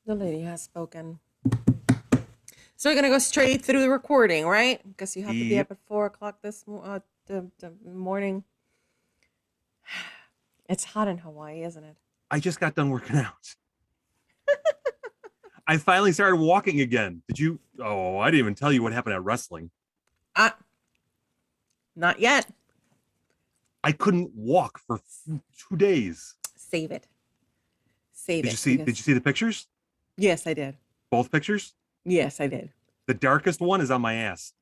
The lady has spoken. So we're gonna go straight through the recording, right? Because you have to be up Yep. at 4 o'clock the morning. It's hot in Hawaii, isn't it? I just got done working out. I finally started walking again. Did you? Oh, I didn't even tell you what happened at wrestling. Uh, Not yet. I couldn't walk for 2 days. Save it. Save Did it. you see? Did you see the pictures? Yes, I did. Both pictures? Yes, I did. The darkest one is on my ass.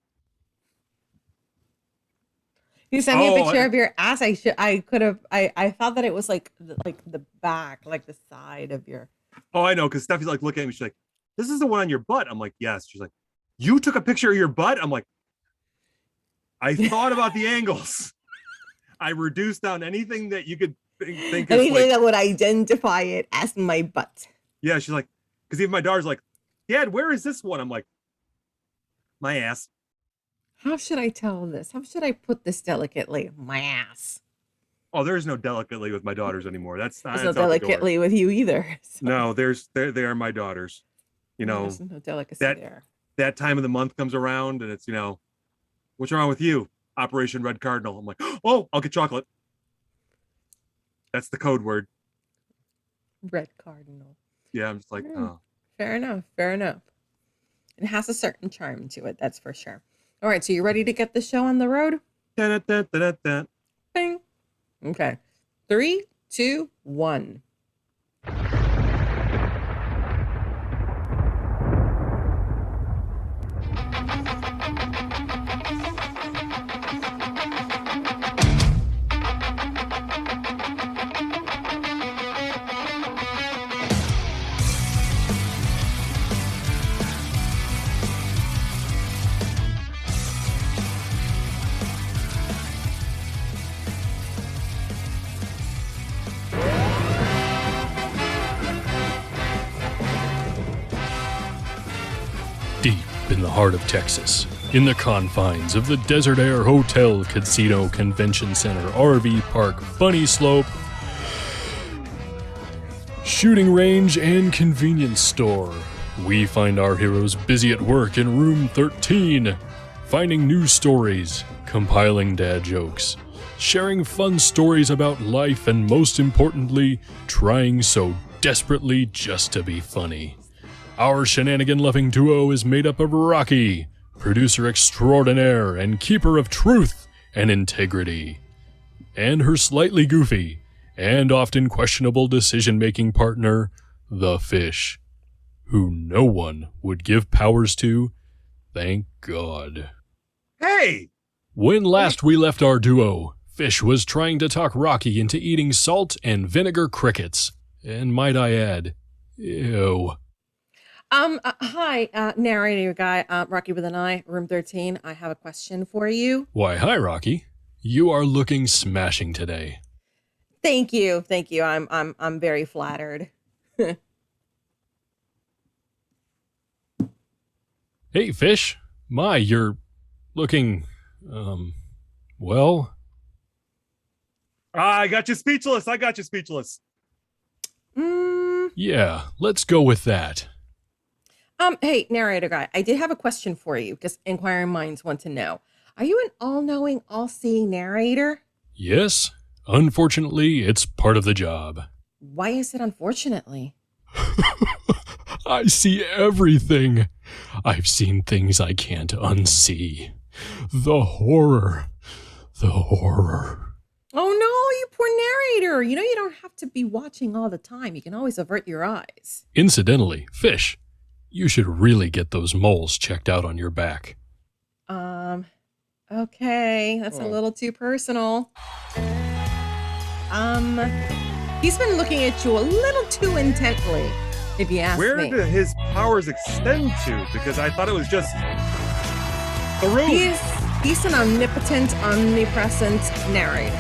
You sent me a picture of your ass. I could have. I thought that it was like the back, like the side of your. Oh, I know, because Steffi's like looking at me. She's like, "This is the one on your butt." I'm like, "Yes." She's like, "You took a picture of your butt?" I'm like, "I thought about the angles. I reduced down anything that you could think of." Anything that would identify it as my butt. Yeah, she's like, because even my daughter's like, "Dad, where is this one?" I'm like, "My ass." How should I tell this? How should I put this delicately? My ass. Oh, there's no delicately with my daughters anymore. That's not delicately with you either. So. No, they are my daughters. You know, there's no delicacy there. That time of the month comes around and it's, what's wrong with you? Operation Red Cardinal. I'm like, oh, I'll get chocolate. That's the code word. Red Cardinal. Yeah, I'm just like, oh. Fair enough. It has a certain charm to it, that's for sure. All right, so you ready to get the show on the road? Da-da-da-da-da. Bing. Okay. 3, 2, 1. Deep in the heart of Texas, in the confines of the Desert Air Hotel, Casino, Convention Center, RV Park, Bunny Slope, shooting range, and convenience store, we find our heroes busy at work in room 13, finding news stories, compiling dad jokes, sharing fun stories about life, and most importantly, trying so desperately just to be funny. Our shenanigan-loving duo is made up of Rocky, producer extraordinaire and keeper of truth and integrity, and her slightly goofy and often questionable decision-making partner, the Fish, who no one would give powers to, thank God. Hey! When last we left our duo, Fish was trying to talk Rocky into eating salt and vinegar crickets, and might I add, ew. Hi, narrator guy, Rocky with an I, room 13. I have a question for you. Why, hi, Rocky. You are looking smashing today. Thank you. I'm very flattered. Hey, Fish. My, you're looking, well. I got you speechless. Yeah, let's go with that. Hey, narrator guy, I did have a question for you because inquiring minds want to know. Are you an all-knowing, all-seeing narrator? Yes. Unfortunately, it's part of the job. Why is it unfortunately? I see everything. I've seen things I can't unsee. The horror. Oh no, you poor narrator. You know you don't have to be watching all the time. You can always avert your eyes. Incidentally, Fish, you should really get those moles checked out on your back. Okay, that's a little too personal. He's been looking at you a little too intently, if you ask me. Where do his powers extend to? Because I thought it was just the room. He's an omnipotent, omnipresent narrator.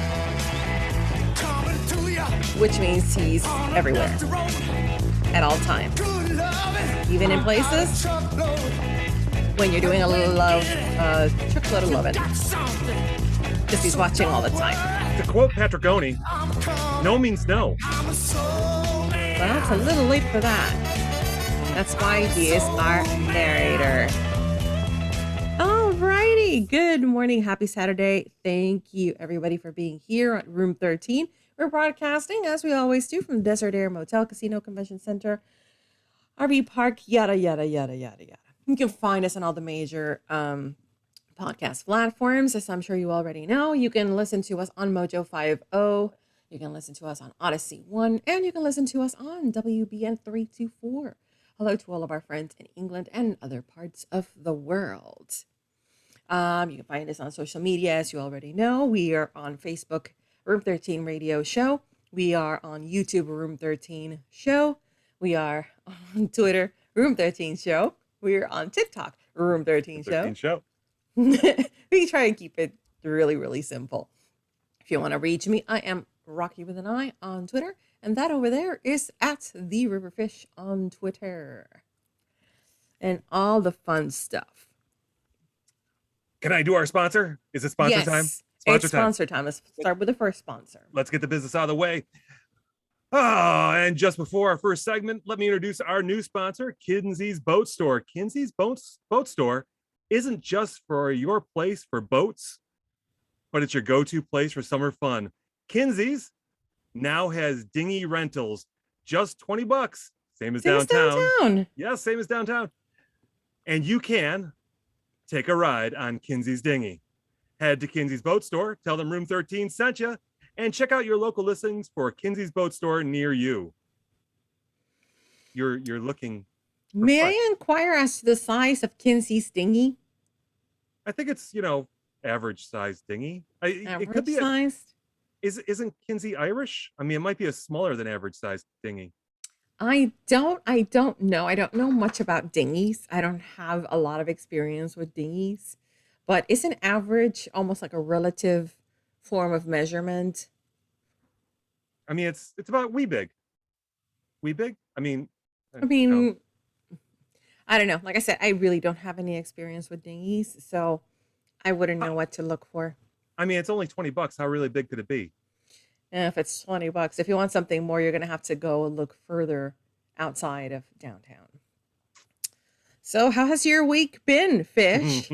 Which means he's everywhere. At all times. Even in places when you're doing a truckload of loving. Because he's watching all the time. To quote Patrick Oni, no means no. Well, it's a little late for that. That's why he is our narrator. Alrighty, good morning, happy Saturday. Thank you everybody for being here at Room 13. We're broadcasting as we always do from Desert Air Motel, Casino, Convention Center, RV Park, yada, yada, yada, yada, yada. You can find us on all the major podcast platforms, as I'm sure you already know. You can listen to us on Mojo 50. You can listen to us on Odyssey 1, and you can listen to us on WBN 324. Hello to all of our friends in England and other parts of the world. You can find us on social media, as you already know. We are on Facebook, Room 13 Radio Show. We are on YouTube, Room 13 Show. We are on Twitter, Room 13 Show. We are on TikTok, Room 13 Show. 13 show. We try and keep it really, really simple. If you want to reach me, I am Rocky with an I on Twitter. And that over there is at the Riverfish on Twitter. And all the fun stuff. Can I do our sponsor? Is it sponsor time? It's sponsor time. Let's start with the first sponsor. Let's get the business out of the way. Oh, and just before our first segment, let me introduce our new sponsor, Kinsey's Boat Store. Kinsey's Boat Store isn't just for your place for boats, but it's your go-to place for summer fun. Kinsey's now has dinghy rentals, just $20, same as downtown. Yes, same as downtown. And you can take a ride on Kinsey's dinghy. Head to Kinsey's Boat Store, tell them Room 13 sent you, and check out your local listings for Kinsey's Boat Store near you. You're looking. May I inquire as to the size of Kinsey's dinghy? I think it's, average sized dinghy. Average it could be sized? Isn't Kinsey Irish? I mean, it might be a smaller than average sized dinghy. I don't know. I don't know much about dinghies. I don't have a lot of experience with dinghies. But isn't average almost like a relative form of measurement? I mean, it's about wee big. Wee big? I mean, I don't know. Like I said, I really don't have any experience with dinghies, so I wouldn't know what to look for. I mean, it's only $20. How really big could it be? And if it's $20, if you want something more, you're going to have to go and look further outside of downtown. So how has your week been, Fish?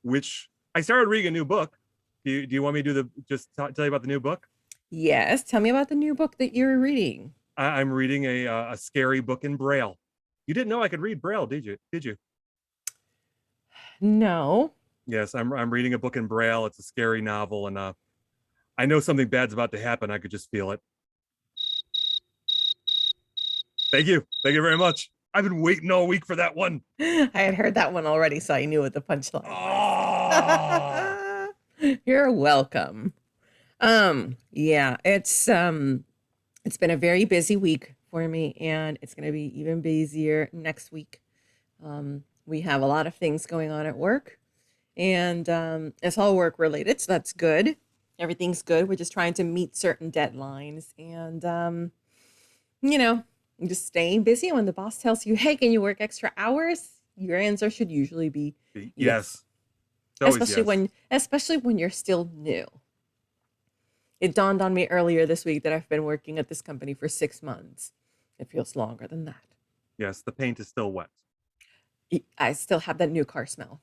Which I started reading a new book. Do you want me to tell you about the new book? Yes. Tell me about the new book that you're reading. I'm reading a scary book in Braille. You didn't know I could read Braille, did you? No. Yes, I'm reading a book in Braille. It's a scary novel, and I know something bad's about to happen. I could just feel it. Thank you very much. I've been waiting all week for that one. I had heard that one already, so I knew what the punchline was. You're welcome. Yeah, it's been a very busy week for me, and it's going to be even busier next week. We have a lot of things going on at work, and it's all work related, so that's good. Everything's good. We're just trying to meet certain deadlines, and just staying busy. When the boss tells you, "Hey, can you work extra hours?" your answer should usually be yes. Especially when you're still new. It dawned on me earlier this week that I've been working at this company for 6 months. It feels longer than that. Yes, the paint is still wet. I still have that new car smell.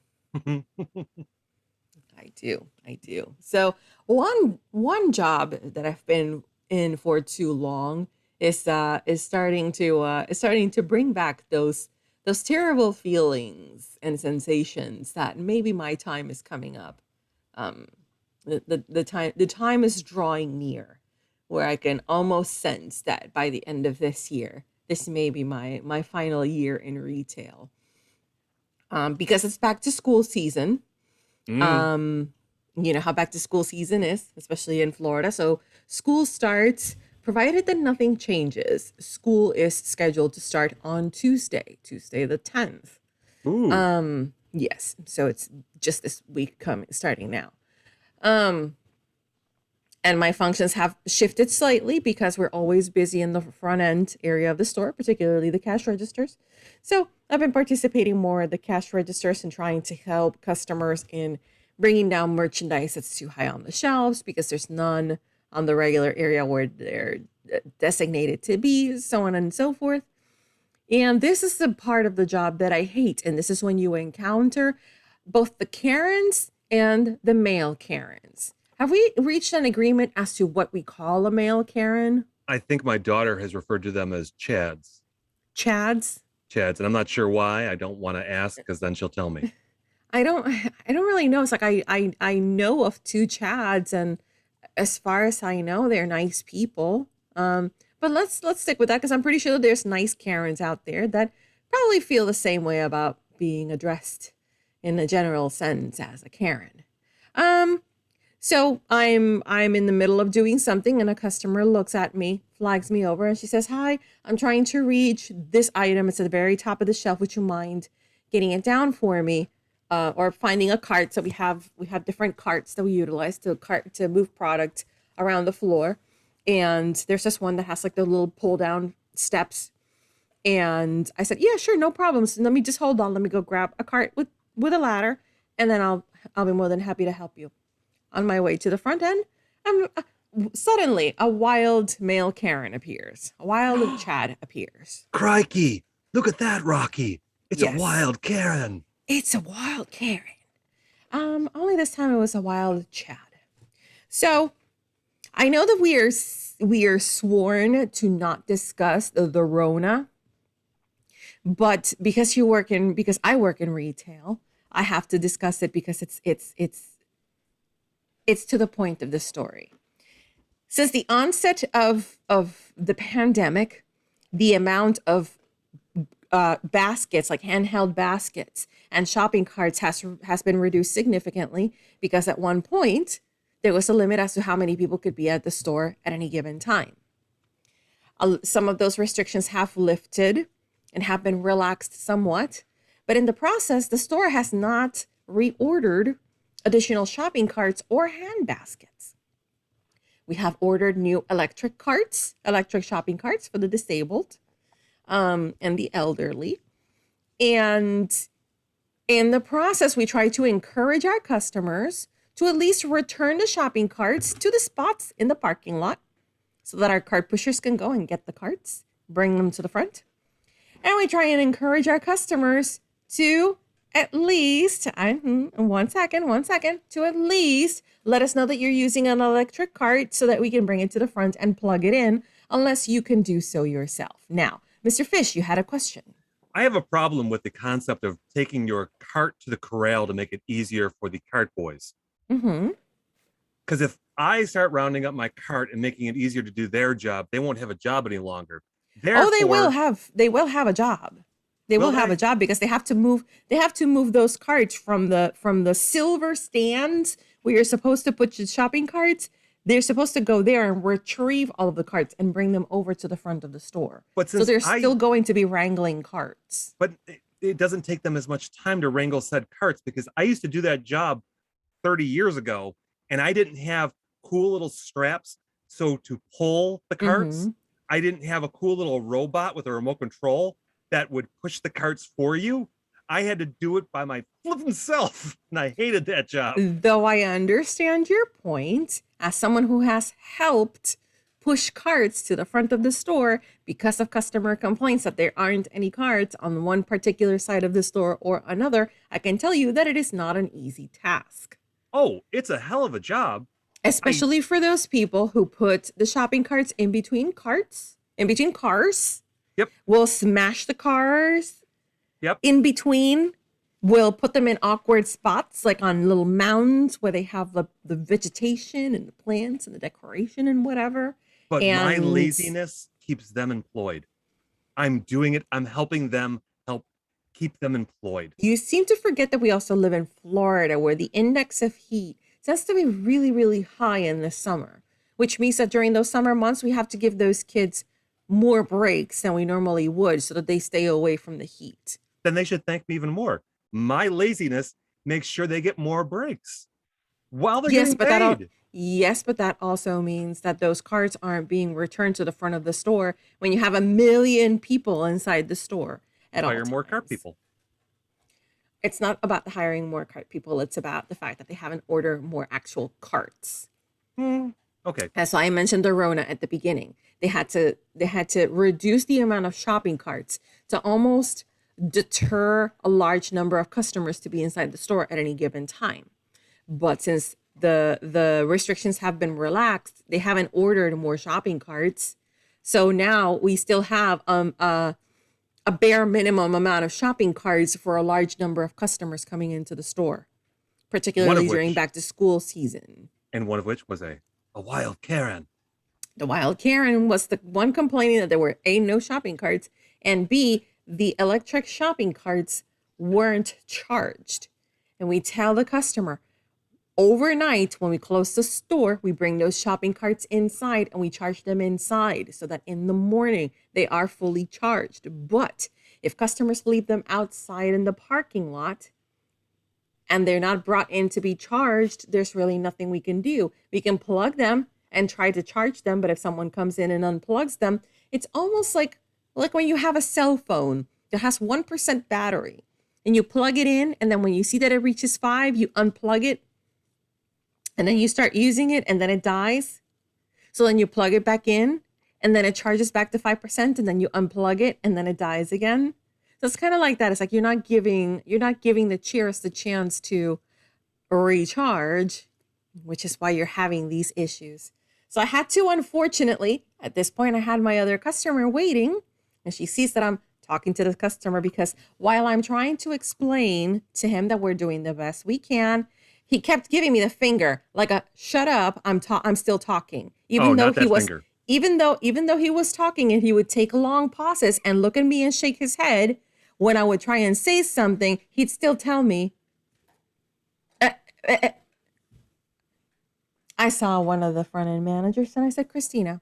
I do. So one job that I've been in for too long is starting to bring back those terrible feelings and sensations that maybe my time is coming up. The time is drawing near where I can almost sense that by the end of this year, this may be my final year in retail. Because it's back to school season. You know how back to school season is, especially in Florida. So school starts, provided that nothing changes. School is scheduled to start on Tuesday the 10th. Ooh. Yes. So it's just this week starting now. And my functions have shifted slightly because we're always busy in the front end area of the store, particularly the cash registers. So I've been participating more at the cash registers and trying to help customers in bringing down merchandise that's too high on the shelves because there's none on the regular area where they're designated to be, so on and so forth. And this is the part of the job that I hate. And this is when you encounter both the Karens and the male Karens. Have we reached an agreement as to what we call a male Karen? I think my daughter has referred to them as Chads. Chads? Chads, and I'm not sure why. I don't want to ask because then she'll tell me. I don't really know. It's like I know of two Chads, and as far as I know, they're nice people. But let's stick with that because I'm pretty sure that there's nice Karens out there that probably feel the same way about being addressed in a general sense as a Karen. So I'm in the middle of doing something and a customer looks at me, flags me over, and she says, "Hi, I'm trying to reach this item. It's at the very top of the shelf. Would you mind getting it down for me?" Or finding a cart. So we have different carts that we utilize to move product around the floor. And there's this one that has like the little pull down steps. And I said, "Yeah, sure, no problem. So let me just hold on. Let me go grab a cart with a ladder, and then I'll be more than happy to help you." On my way to the front end, suddenly a wild male Karen appears. A wild Chad appears. Crikey! Look at that, Rocky. It's Yes. a wild Karen. It's a wild Karen. Only this time it was a wild Chad. So I know that we are sworn to not discuss the Rona, but because I work in retail, I have to discuss it because it's to the point of the story. Since the onset of the pandemic, the amount of baskets, like handheld baskets and shopping carts has been reduced significantly because at one point there was a limit as to how many people could be at the store at any given time. Some of those restrictions have lifted and have been relaxed somewhat, but in the process, the store has not reordered additional shopping carts or hand baskets. We have ordered new electric shopping carts for the disabled, and the elderly. And in the process, we try to encourage our customers to at least return the shopping carts to the spots in the parking lot so that our cart pushers can go and get the carts, bring them to the front. And we try and encourage our customers to at least, one second, to at least let us know that you're using an electric cart so that we can bring it to the front and plug it in, unless you can do so yourself. Now, Mr. Fish, you had a question. I have a problem with the concept of taking your cart to the corral to make it easier for the cart boys. Mm-hmm. Because if I start rounding up my cart and making it easier to do their job, they won't have a job any longer. Therefore, They will have a job. They will have a job because they have to move those carts from the silver stands where you're supposed to put your shopping carts. They're supposed to go there and retrieve all of the carts and bring them over to the front of the store. But so they're still going to be wrangling carts. But it doesn't take them as much time to wrangle said carts because I used to do that job 30 years ago and I didn't have cool little straps. So to pull the carts, I didn't have a cool little robot with a remote control that would push the carts for you. I had to do it by my flipping self, and I hated that job. Though I understand your point, as someone who has helped push carts to the front of the store because of customer complaints that there aren't any carts on one particular side of the store or another, I can tell you that it is not an easy task. Oh, it's a hell of a job. Especially for those people who put the shopping carts in between cars. Yep. Will smash the cars. Yep. In between, we'll put them in awkward spots, like on little mounds where they have the vegetation and the plants and the decoration and whatever. But my laziness keeps them employed. I'm doing it. I'm helping them help keep them employed. You seem to forget that we also live in Florida, where the index of heat tends to be really, really high in the summer, which means that during those summer months, we have to give those kids more breaks than we normally would so that they stay away from the heat. Then they should thank me even more. My laziness makes sure they get more breaks while they're getting paid. Yes, but that also means that those carts aren't being returned to the front of the store when you have 1 million people inside the store at all times. Hire more cart people. It's not about hiring more cart people. It's about the fact that they haven't ordered more actual carts. Okay. That's why I mentioned the Rona at the beginning. They had to reduce the amount of shopping carts to almost deter a large number of customers to be inside the store at any given time. But since the restrictions have been relaxed, they haven't ordered more shopping carts. So now we still have a bare minimum amount of shopping carts for a large number of customers coming into the store, particularly during which- back to school season. And one of which was a wild Karen. The wild Karen was the one complaining that there were A, no shopping carts, and B, the electric shopping carts weren't charged. And we tell the customer, overnight when we close the store, we bring those shopping carts inside and we charge them inside so that in the morning they are fully charged. But if customers leave them outside in the parking lot and they're not brought in to be charged, there's really nothing we can do. We can plug them and try to charge them, but if someone comes in and unplugs them, it's almost like when you have a cell phone that has 1% battery and you plug it in, and then when you see that it reaches 5, you unplug it, and then you start using it, and then it dies. So then you plug it back in, and then it charges back to 5%, and then you unplug it, and then it dies again. So it's kind of like that. It's like you're not giving the Cheers the chance to recharge, which is why you're having these issues. So I had to, unfortunately, at this point, I had my other customer waiting, and she sees that I'm talking to the customer because while I'm trying to explain to him that we're doing the best we can, he kept giving me the finger, like a shut up, I'm still talking. Even though he was finger. even though he was talking, and he would take long pauses and look at me and shake his head when I would try and say something, he'd still tell me, I saw one of the front end managers and I said, Christina,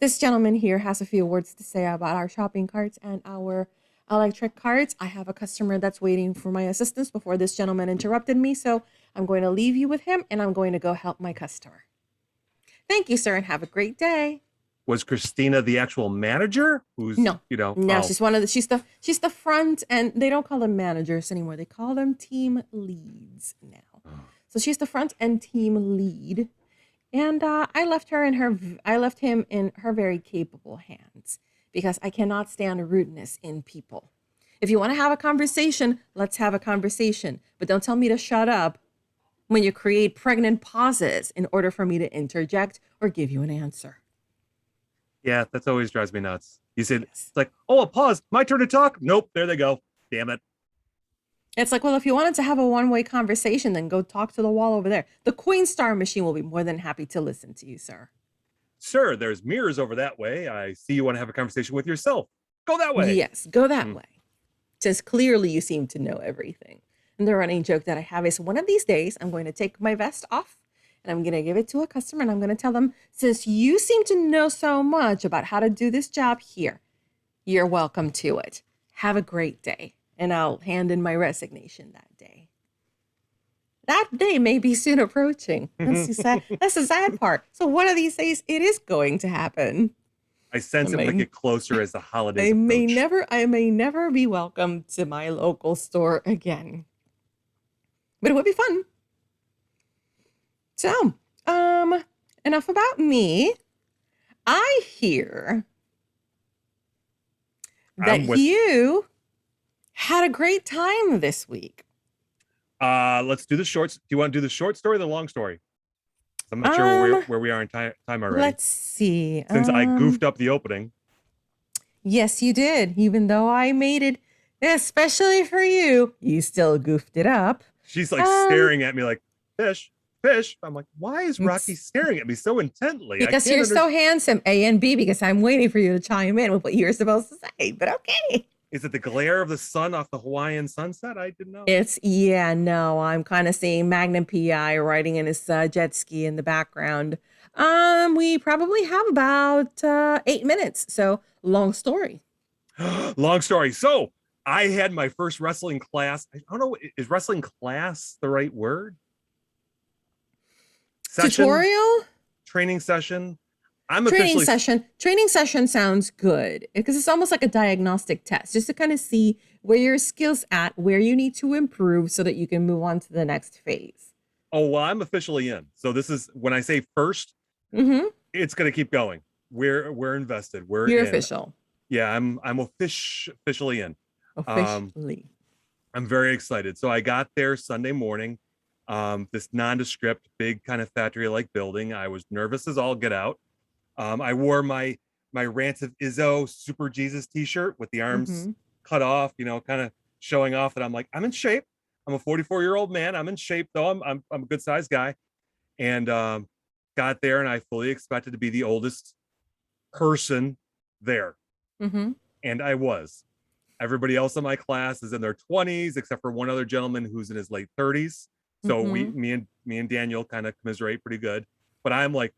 this gentleman here has a few words to say about our shopping carts and our electric carts. I have a customer that's waiting for my assistance before this gentleman interrupted me. So I'm going to leave you with him and I'm going to go help my customer. Thank you, sir, and have a great day. Was Christina the actual manager? Who's No, oh. she's one of the she's the front, and they don't call them managers anymore. They call them team leads now. So she's the front end team lead. And I left him in her very capable hands because I cannot stand rudeness in people. If you want to have a conversation, let's have a conversation. But don't tell me to shut up when you create pregnant pauses in order for me to interject or give you an answer. Yeah, that's always drives me nuts. You said, It's like, oh, a pause. My turn to talk. Nope, there they go. Damn it. It's like, well, if you wanted to have a one-way conversation, then go talk to the wall over there. The Queen Star machine will be more than happy to listen to you, sir. Sir, there's mirrors over that way. I see you want to have a conversation with yourself. Go that way. Yes, go that way. Since clearly you seem to know everything. And the running joke that I have is one of these days, I'm going to take my vest off and I'm going to give it to a customer and I'm going to tell them, since you seem to know so much about how to do this job here, you're welcome to it. Have a great day. And I'll hand in my resignation that day. That day may be soon approaching. That's the sad part. So one of these days, it is going to happen. I sense it might get closer as the holidays I may approach. never be welcome to my local store again. But it would be fun. So, enough about me. I hear that you had a great time this week. Let's do the shorts. Do you want to do the short story or the long story? I'm not sure where we are in time already. Let's see. Since I goofed up the opening. Yes, you did. Even though I made it especially for you, you still goofed it up. She's like staring at me like, fish. I'm like, why is Rocky staring at me so intently? Because you're so handsome, A and B, because I'm waiting for you to chime in with what you're supposed to say, but okay. Is it the glare of the sun off the Hawaiian sunset? I didn't know. I'm kind of seeing Magnum PI riding in his jet ski in the background. We probably have about 8 minutes, so long story. Long story. So I had my first wrestling class. I don't know, is wrestling class the right word? Tutorial? Training session. Training session sounds good because it's almost like a diagnostic test, just to kind of see where your skills at, where you need to improve so that you can move on to the next phase. Oh, well, I'm officially in. So this is when I say first, Mm-hmm. It's gonna keep going. We're invested. We're You're in. official. Yeah, I'm officially in. Um, Officially. I'm very excited. So I got there Sunday morning. This nondescript, big kind of factory-like building. I was nervous as all get out. I wore my Rants of Izzo Super Jesus t-shirt with the arms Mm-hmm. cut off, kind of showing off that I'm like, I'm in shape. I'm a 44-year-old man. I'm in shape though. I'm a good sized guy. And got there and I fully expected to be the oldest person there. Mm-hmm. And I was. Everybody else in my class is in their 20s, except for one other gentleman who's in his late 30s. So Mm-hmm. me and Daniel kind of commiserate pretty good. But I'm like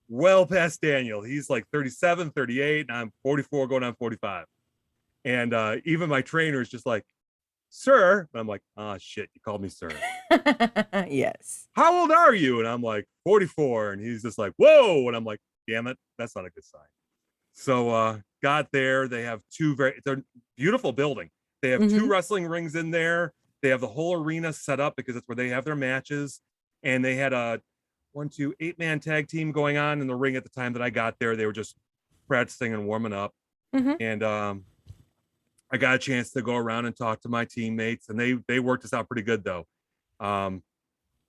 well past Daniel. He's like 37, 38, and I'm 44 going on 45. And even my trainer is just like, sir. And I'm like, oh shit, you called me sir. Yes. How old are you? And I'm like, 44. And he's just like, whoa. And I'm like, damn it, that's not a good sign. So got there. They have it's a beautiful building. They have two Mm-hmm. wrestling rings in there. They have the whole arena set up because that's where they have their matches. And they had a 8-man tag team going on in the ring at the time that I got there. They were just practicing and warming up. Mm-hmm. And I got a chance to go around and talk to my teammates, and they worked us out pretty good though.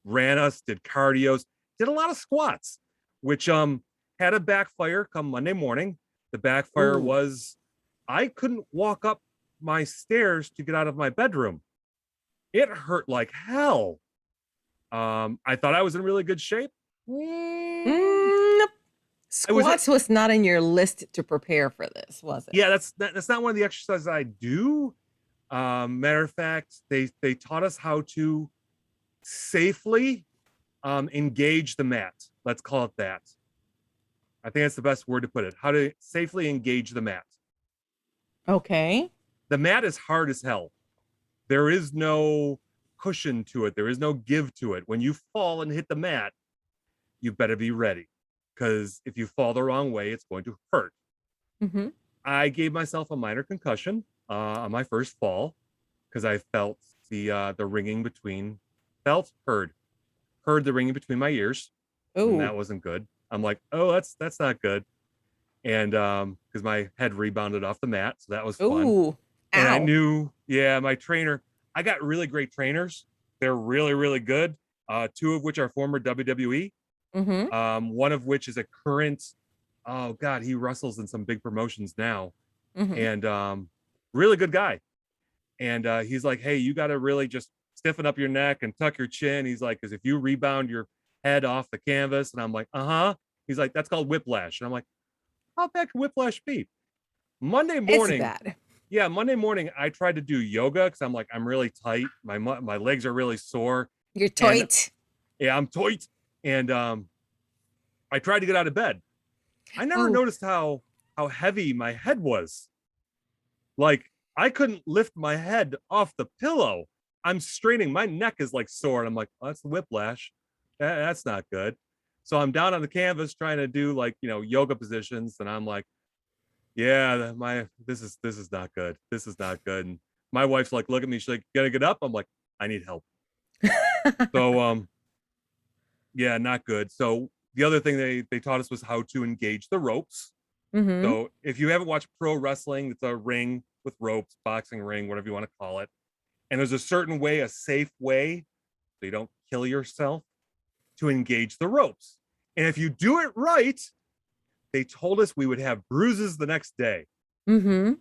Ran us, did cardios, did a lot of squats, which had a backfire come Monday morning. The backfire Ooh. was I couldn't walk up my stairs to get out of my bedroom. It hurt like hell. I thought I was in really good shape. Nope. Squats was not in your list to prepare for this, was it? Yeah, that's not one of the exercises I do. Matter of fact, they taught us how to safely engage the mat. Let's call it that. I think that's the best word to put it. How to safely engage the mat. Okay. The mat is hard as hell. There is no cushion to it. There is no give to it. When you fall and hit the mat, you better be ready, because if you fall the wrong way, it's going to hurt. Mm-hmm. I gave myself a minor concussion on my first fall because I felt the ringing heard the ringing between my ears. Oh. And that wasn't good. I'm like, oh, that's not good. And because my head rebounded off the mat, so that was fun. Ooh. And Ow. I knew, my trainer, I got really great trainers. They're really, really good. Two of which are former WWE. Mm-hmm. One of which is a current, oh God, he wrestles in some big promotions now. Mm-hmm. And really good guy. And he's like, hey, you got to really just stiffen up your neck and tuck your chin. He's like, because if you rebound your head off the canvas, and I'm like, uh-huh. He's like, that's called whiplash. And I'm like, how bad can whiplash be? Monday morning. It's bad. Yeah, Monday morning, I tried to do yoga because I'm like, I'm really tight. My legs are really sore. You're tight. Yeah, I'm tight. And I tried to get out of bed. I never noticed how heavy my head was. Like, I couldn't lift my head off the pillow. I'm straining. My neck is like sore. And I'm like, oh, that's the whiplash. That's not good. So I'm down on the canvas trying to do like, yoga positions. And I'm like, yeah, this is not good. This is not good. And my wife's like, look at me. She's like, you gotta get up. I'm like, I need help. So, yeah, not good. So the other thing they taught us was how to engage the ropes. Mm-hmm. So if you haven't watched pro wrestling, it's a ring with ropes, boxing ring, whatever you want to call it. And there's a certain way, a safe way, so you don't kill yourself, to engage the ropes. And if you do it right, they told us we would have bruises the next day. Mm-hmm.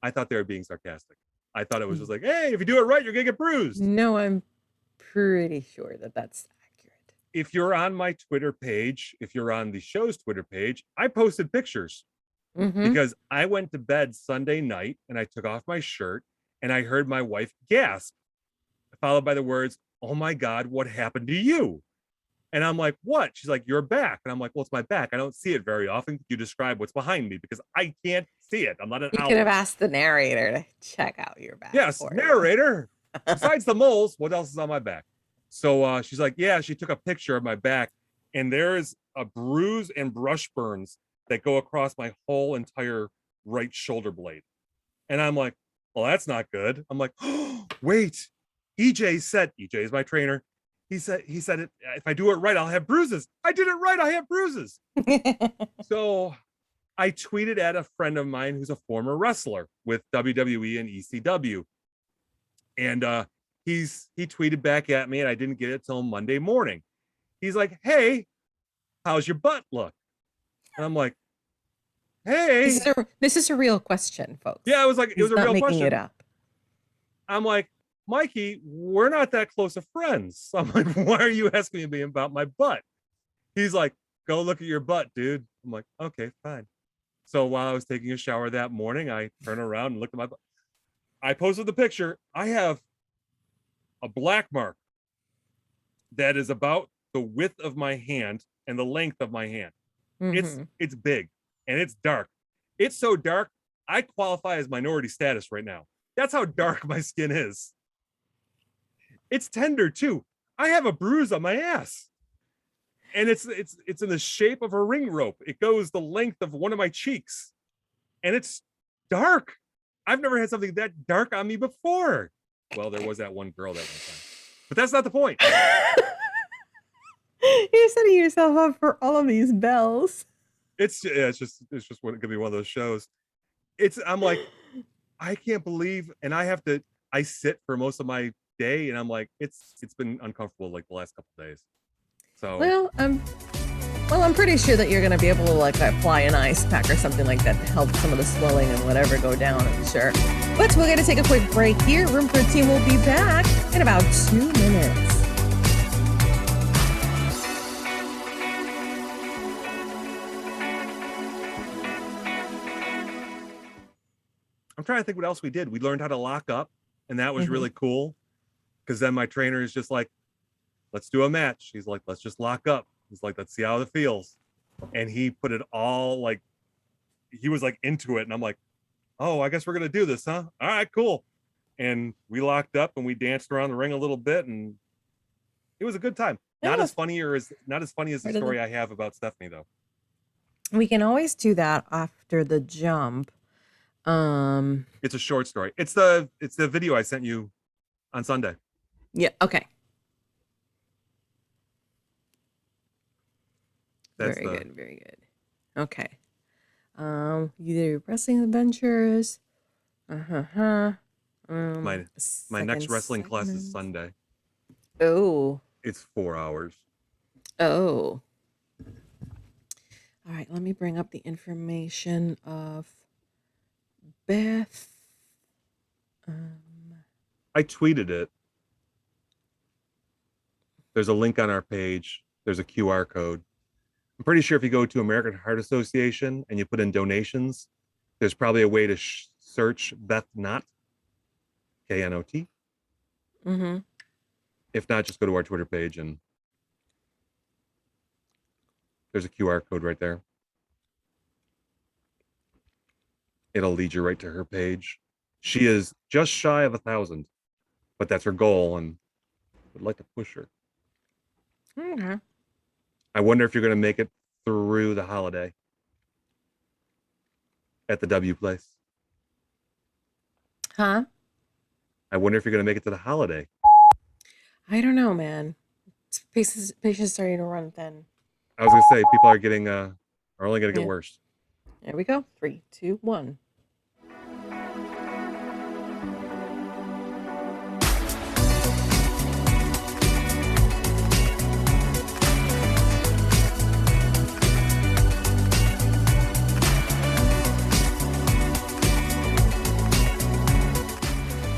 I thought they were being sarcastic. I thought it was just like, hey, if you do it right, you're gonna get bruised. No, I'm pretty sure that that's accurate. If you're on my Twitter page, if you're on the show's Twitter page, I posted pictures because I went to bed Sunday night and I took off my shirt and I heard my wife gasp, followed by the words, oh my God, what happened to you? And I'm like, what? She's like, your back. And I'm like, well, it's my back. I don't see it very often. Could you describe what's behind me? Because I can't see it. I'm not an You owl. could have asked the narrator to check out your back. Yes, narrator. Besides the moles, what else is on my back? So she's like, yeah, she took a picture of my back and there's a bruise and brush burns that go across my whole entire right shoulder blade. And I'm like, well, that's not good. I'm like, oh, wait, EJ is my trainer. he said if I do it right, I'll have bruises. I did it right. I have bruises. So I tweeted at a friend of mine who's a former wrestler with WWE and ECW. And he tweeted back at me, and I didn't get it till Monday morning. He's like, "Hey, how's your butt look?" And I'm like, "Hey." This is a real question, folks. Yeah, it was like, it was a real question. It up. I'm like, "Mikey, we're not that close of friends." So I'm like, "Why are you asking me about my butt?" He's like, "Go look at your butt, dude." I'm like, "Okay, fine." So while I was taking a shower that morning, I turned around and looked at my butt. I posted the picture. I have a black mark that is about the width of my hand and the length of my hand. Mm-hmm. It's big and it's dark. It's so dark, I qualify as minority status right now. That's how dark my skin is. It's tender too. I have a bruise on my ass. And it's in the shape of a ring rope. It goes the length of one of my cheeks. And it's dark. I've never had something that dark on me before. Well, there was that one girl that one time. But that's not the point. You're setting yourself up for all of these bells. It's just gonna be one of those shows. I'm like, I can't believe, and I sit for most of my day, and I'm like, it's been uncomfortable like the last couple of days. So well, I'm pretty sure that you're gonna be able to like apply an ice pack or something like that to help some of the swelling and whatever go down, I'm sure. But we're gonna take a quick break here. Room 13 will be back in about 2 minutes. I'm trying to think what else we did. We learned how to lock up, and that was really cool. Because then my trainer is just like, "Let's do a match." He's like, "Let's just lock up." He's like, "Let's see how it feels." And he put it all like, he was like into it. And I'm like, "Oh, I guess we're going to do this, huh? All right, cool." And we locked up and we danced around the ring a little bit, and it was a good time. Not as funny as the story I have about Stephanie though. We can always do that after the jump. It's a short story. It's the video I sent you on Sunday. Yeah, okay. That's very good. Okay. Either wrestling adventures. My next wrestling class is Sunday. Oh. It's 4 hours. Oh. All right, let me bring up the information of Beth. I tweeted it. There's a link on our page. There's a QR code. I'm pretty sure if you go to American Heart Association and you put in donations, there's probably a way to search Beth Knott, Knot. Mm-hmm. If not, just go to our Twitter page and there's a QR code right there. It'll lead you right to her page. She is just shy of 1,000, but that's her goal, and would like to push her. Okay. I wonder if you're going to make it through the holiday at the W place. Huh? I wonder if you're going to make it to the holiday. I don't know, man. Patients starting to run thin. I was going to say, people are only going to get worse. There we go. 3, 2, 1.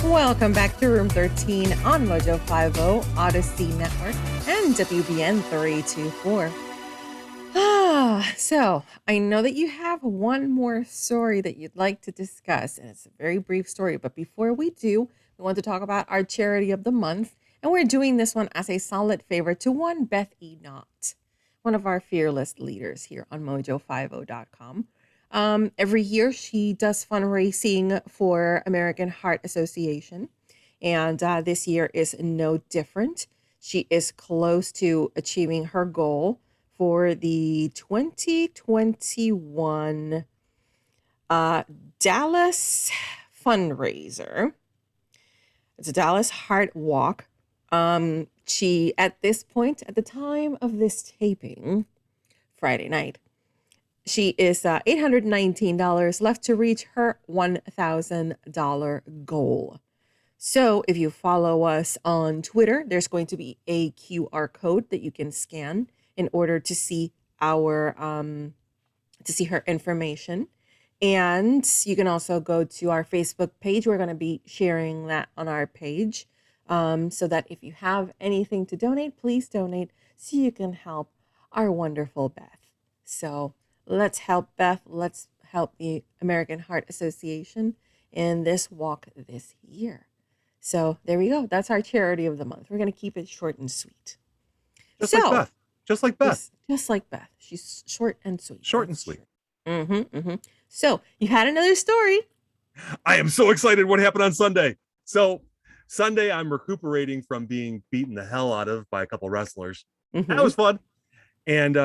Welcome back to Room 13 on Mojo 50, Odyssey Network, and WBN 324. So I know that you have one more story that you'd like to discuss, and it's a very brief story. But before we do, we want to talk about our charity of the month, and we're doing this one as a solid favor to one Beth E. Knott, one of our fearless leaders here on Mojo50.com. Every year she does fundraising for American Heart Association, and this year is no different. She is close to achieving her goal for the 2021 Dallas fundraiser. It's a Dallas Heart Walk. She, at this point, at the time of this taping, Friday night, she is $819 left to reach her $1,000 goal. So if you follow us on Twitter, there's going to be a QR code that you can scan in order to see our to see her information. And you can also go to our Facebook page. We're going to be sharing that on our page, so that if you have anything to donate, please donate so you can help our wonderful Beth. So let's help Beth. Let's help the American Heart Association in this walk this year. So there we go. That's our charity of the month. We're going to keep it short and sweet. Just like Beth. Just like Beth. Just like Beth. She's short and sweet. Short and sweet. So you had another story. I am so excited what happened on Sunday. So Sunday, I'm recuperating from being beaten the hell out of by a couple wrestlers. That was fun. And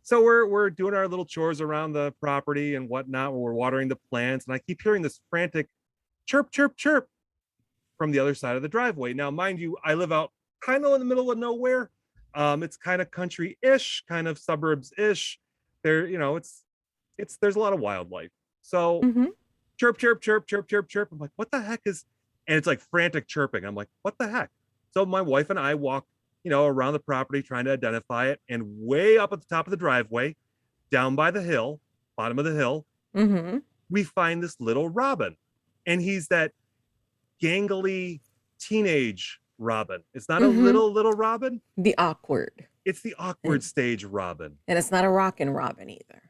so we're doing our little chores around the property and whatnot. We're watering the plants. And I keep hearing this frantic chirp, chirp, chirp from the other side of the driveway. Now, mind you, I live out kind of in the middle of nowhere. It's kind of country-ish, kind of suburbs-ish. There, it's there's a lot of wildlife. So chirp, chirp, chirp, chirp, chirp, chirp. I'm like, what the heck is, and it's like frantic chirping. I'm like, what the heck? So my wife and I walk, around the property trying to identify it. And way up at the top of the driveway, down by the hill, bottom of the hill, we find this little robin. And he's that gangly teenage robin. It's not a little robin. The awkward. It's the awkward stage robin. And it's not a rockin' robin either.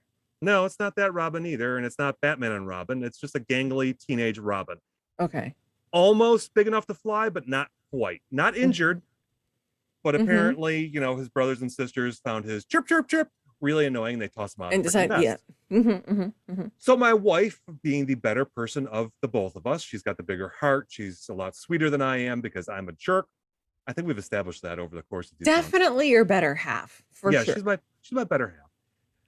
No, it's not that robin either. And it's not Batman and Robin. It's just a gangly teenage robin. Okay. Almost big enough to fly, but not quite. Not injured. But apparently, his brothers and sisters found his chirp, chirp, chirp really annoying. They tossed him out. And decided, yeah. So my wife, being the better person of the both of us, she's got the bigger heart. She's a lot sweeter than I am because I'm a jerk. I think we've established that over the course of these Definitely months. Your better half, for sure. Yeah, she's my better half.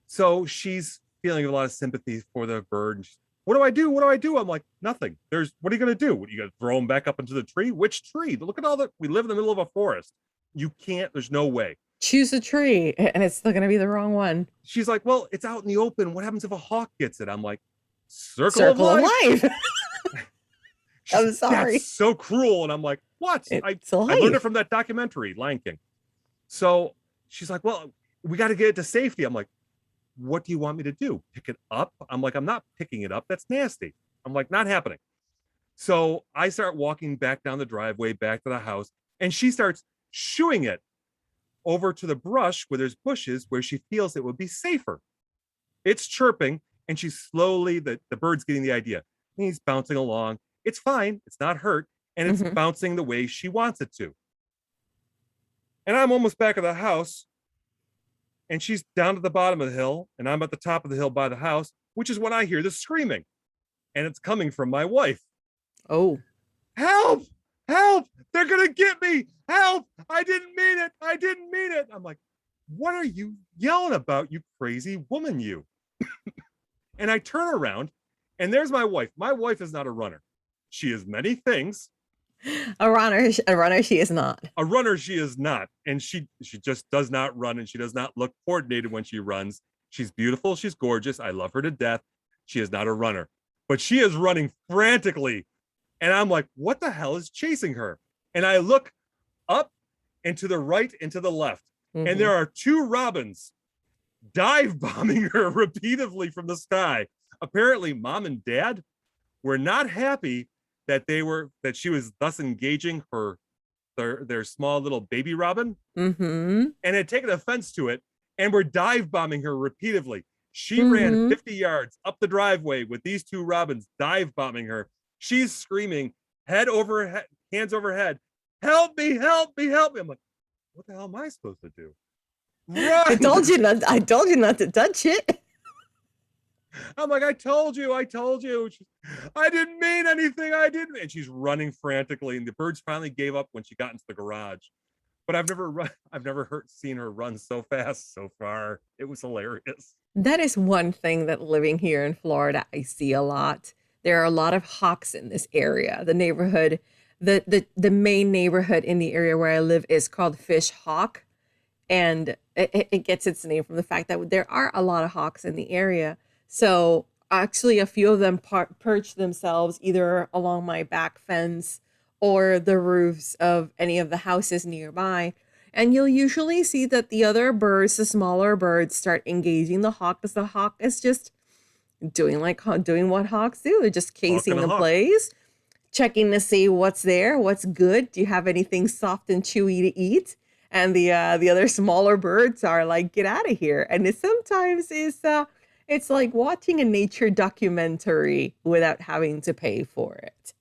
So she's feeling a lot of sympathy for the bird. And what do I do? What do I do? I'm like, nothing. What are you going to do? What, you going to throw him back up into the tree? Which tree? Look at all that. We live in the middle of a forest. You can't, there's no way. Choose a tree and it's still going to be the wrong one. She's like, well, it's out in the open. What happens if a hawk gets it? I'm like, circle of life. I'm sorry. That's so cruel. And I'm like, what? I learned it from that documentary, Lion King. So she's like, well, we got to get it to safety. I'm like, what do you want me to do? Pick it up? I'm like, I'm not picking it up. That's nasty. I'm like, not happening. So I start walking back down the driveway, back to the house, and she starts shooing it over to the brush where there's bushes where she feels it would be safer. It's chirping, and she's slowly, the bird's getting the idea. He's bouncing along. It's fine. It's not hurt. And it's bouncing the way she wants it to. And I'm almost back at the house. And she's down at the bottom of the hill. And I'm at the top of the hill by the house, which is when I hear the screaming. And it's coming from my wife. Oh. Help! Help! They're going to get me! Help! I didn't mean it! I didn't mean it! I'm like, what are you yelling about, you crazy woman, you? And I turn around, and there's my wife. My wife is not a runner. She is many things. A runner she is not. A runner she is not. And she just does not run, and she does not look coordinated when she runs. She's beautiful. She's gorgeous. I love her to death. She is not a runner. But she is running frantically. And I'm like, what the hell is chasing her? And I look up and to the right and to the left. And there are two robins dive bombing her repeatedly from the sky. Apparently, mom and dad were not happy that she was thus engaging their small little baby robin, and had taken offense to it, and were dive bombing her repeatedly. She ran 50 yards up the driveway with these two robins dive bombing her. She's screaming, head over head, hands over head, help me, help me, help me. I'm like, what the hell am I supposed to do? Run! I told you not to touch it. I'm like, I told you. I didn't mean anything. I didn't. And she's running frantically. And the birds finally gave up when she got into the garage. But I've never seen her run so fast so far. It was hilarious. That is one thing that living here in Florida, I see a lot. There are a lot of hawks in this area. The neighborhood the main neighborhood in the area where I live is called Fish Hawk, and it gets its name from the fact that there are a lot of hawks in the area. So actually, a few of them perch themselves either along my back fence or the roofs of any of the houses nearby. And you'll usually see that the other birds, the smaller birds, start engaging the hawk because the hawk is just doing what hawks do. They're just casing the place, checking to see what's there, what's good. Do you have anything soft and chewy to eat? And the other smaller birds are like, get out of here. And it sometimes is it's like watching a nature documentary without having to pay for it.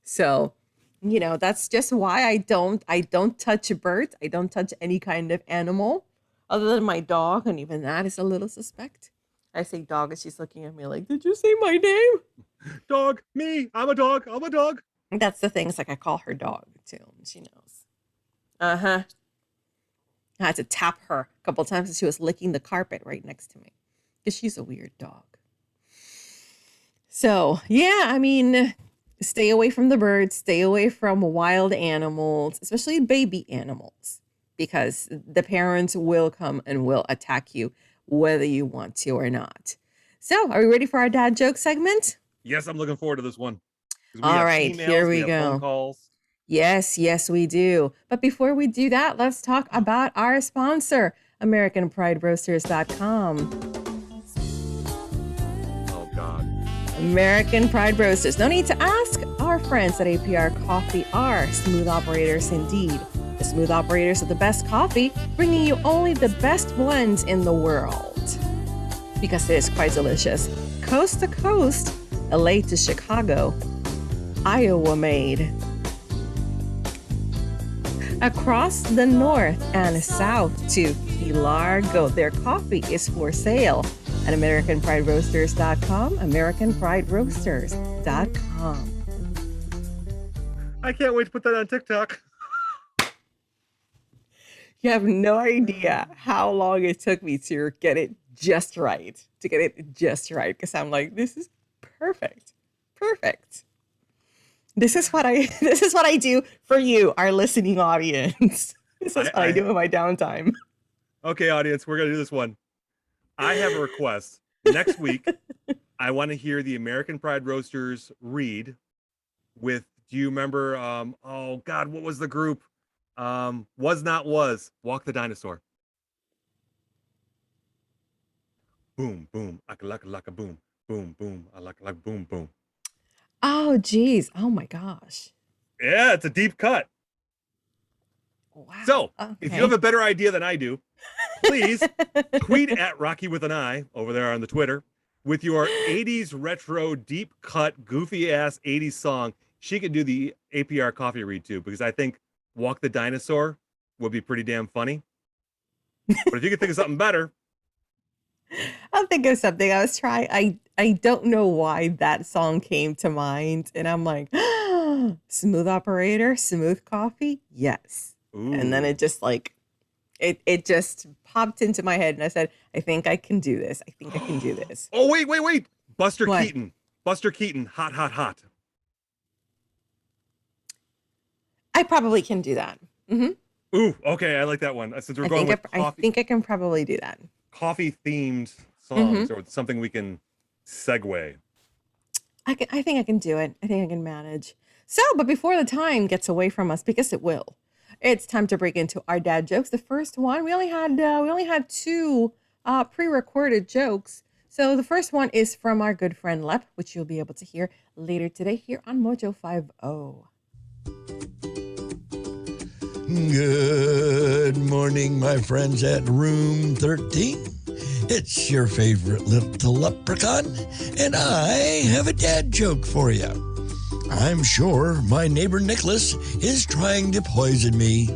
So, that's just why I don't touch birds. I don't touch any kind of animal other than my dog, and even that is a little suspect. I say dog, and she's looking at me like, did you say my name? Dog, me, I'm a dog. That's the thing. It's like I call her dog too, and she knows. I had to tap her a couple of times as she was licking the carpet right next to me because she's a weird dog. So, yeah, I mean, stay away from the birds, stay away from wild animals, especially baby animals, because the parents will come and will attack you whether you want to or not. So, are we ready for our dad joke segment? Yes, I'm looking forward to this one. All right, here we go. Phone calls. Yes, we do. But before we do that, let's talk about our sponsor, AmericanPrideRoasters.com. Oh, God. American Pride Roasters. No need to ask. Our friends at APR Coffee are smooth operators indeed. The smooth operators of the best coffee, bringing you only the best blends in the world. Because it is quite delicious. Coast to coast, LA to Chicago, Iowa made. Across the north and south to Key Largo, their coffee is for sale at AmericanPrideRoasters.com, AmericanPrideRoasters.com. I can't wait to put that on TikTok. You have no idea how long it took me to get it just right. Because I'm like, this is perfect. This is what I do for you, our listening audience. This is what I do in my downtime. Okay, audience, we're gonna do this one. I have a request. Next week, I want to hear the American Pride Roasters read with, do you remember, oh God, what was the group? Was Not Was, Walk the Dinosaur. Boom, boom, aka boom, boom, boom, aka boom, boom. Oh, geez. Oh, my gosh. Yeah, it's a deep cut. Wow. So, okay. If you have a better idea than I do, please tweet at Rocky with an I over there on the Twitter with your 80s retro, deep cut, goofy ass 80s song. She could do the APR coffee read too, because I think Walk the Dinosaur would be pretty damn funny. But if you could think of something better. I'll think of something. I was trying. I don't know why that song came to mind. And I'm like, smooth operator, smooth coffee. Yes. Ooh. And then it just like, it just popped into my head. And I said, I think I can do this. Oh, wait. Buster Keaton. Hot, hot, hot. I probably can do that. Mm-hmm. Ooh, okay. I like that one. Since we're going with coffee. I think I can probably do that. Coffee themed songs or something we can segue. I think I can do it. I think I can manage. So, but before the time gets away from us, because it will, it's time to break into our dad jokes. The first one, we only had two pre-recorded jokes. So the first one is from our good friend Lep, which you'll be able to hear later today here on Mojo 50. Good morning, my friends at Room 13. It's your favorite little leprechaun, and I have a dad joke for you. I'm sure my neighbor Nicholas is trying to poison me.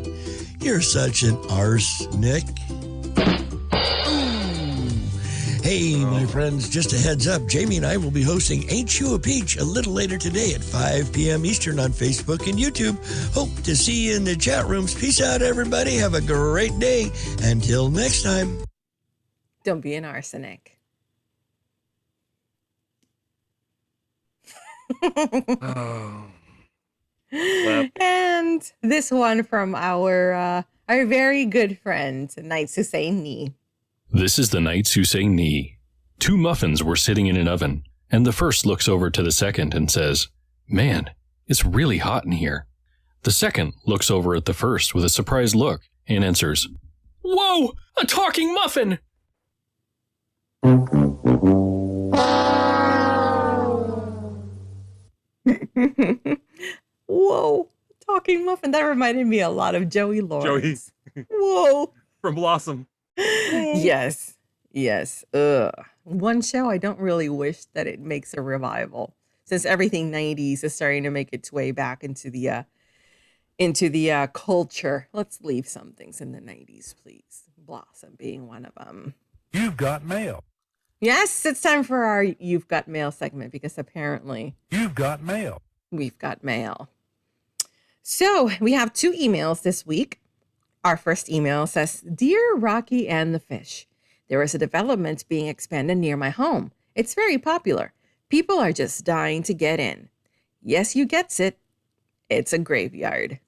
You're such an arsenic. Hey, my friends, just a heads up, Jamie and I will be hosting Ain't You a Peach a little later today at 5 p.m. Eastern on Facebook and YouTube. Hope to see you in the chat rooms. Peace out, everybody. Have a great day. Until next time. Don't be an arsenic. Oh. And this one from our very good friend, Knights Who Say Knee. This is the Knights Who Say Knee. 2 muffins were sitting in an oven, and the first looks over to the second and says, "Man, it's really hot in here." The second looks over at the first with a surprised look and answers, "Whoa, a talking muffin!" Whoa, talking muffin. That reminded me a lot of Joey Lawrence. Whoa. From Blossom. Yes. Yes. Ugh. One show I don't really wish that it makes a revival, since everything 90s is starting to make its way back into the culture. Let's leave some things in the 90s, please. Blossom being one of them. You've got mail. Yes, it's time for our You've Got Mail segment, because apparently You've got mail. we've got mail. So we have 2 emails this week. Our first email says, "Dear Rocky and the Fish, there is a development being expanded near my home. It's very popular. People are just dying to get in. Yes, you gets it. It's a graveyard.